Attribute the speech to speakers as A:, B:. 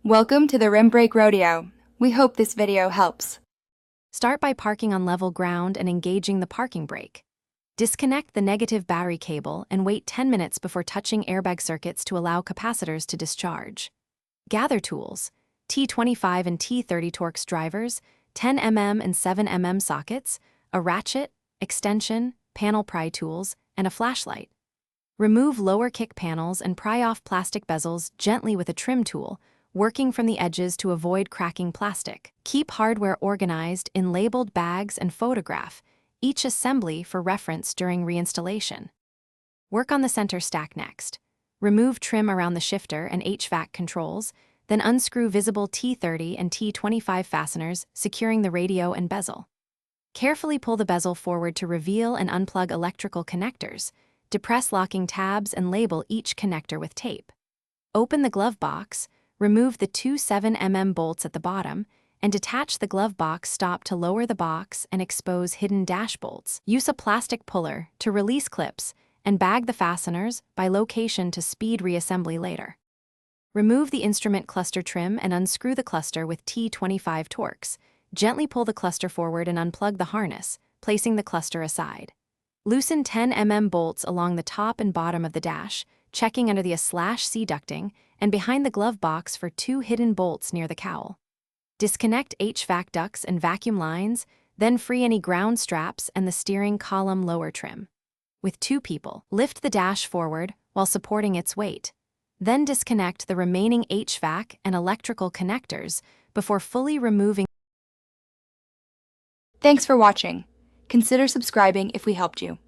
A: Welcome to the Rim Brake Rodeo. We hope this video helps.
B: Start by parking on level ground and engaging the parking brake. Disconnect the negative battery cable and wait 10 minutes before touching airbag circuits to allow capacitors to discharge. Gather tools: T25 and T30 Torx drivers, 10 mm and 7 mm sockets, a ratchet, extension, panel pry tools, and a flashlight. Remove lower kick panels and pry off plastic bezels gently with a trim tool, working from the edges to avoid cracking plastic. Keep hardware organized in labeled bags and photograph each assembly for reference during reinstallation. Work on the center stack next. Remove trim around the shifter and HVAC controls, then unscrew visible T30 and T25 fasteners, securing the radio and bezel. Carefully pull the bezel forward to reveal and unplug electrical connectors. Depress locking tabs and label each connector with tape. Open the glove box, remove the two 7 mm bolts at the bottom, and detach the glove box stop to lower the box and expose hidden dash bolts. Use a plastic puller to release clips and bag the fasteners by location to speed reassembly later. Remove the instrument cluster trim and unscrew the cluster with T25 Torx. Gently pull the cluster forward and unplug the harness, placing the cluster aside. Loosen 10 mm bolts along the top and bottom of the dash, checking under the /C ducting and behind the glove box for two hidden bolts near the cowl. Disconnect HVAC ducts and vacuum lines, then free any ground straps and the steering column lower trim. With two people, lift the dash forward while supporting its weight. Then disconnect the remaining HVAC and electrical connectors before fully removing.
A: Thanks for watching. Consider subscribing if we helped you.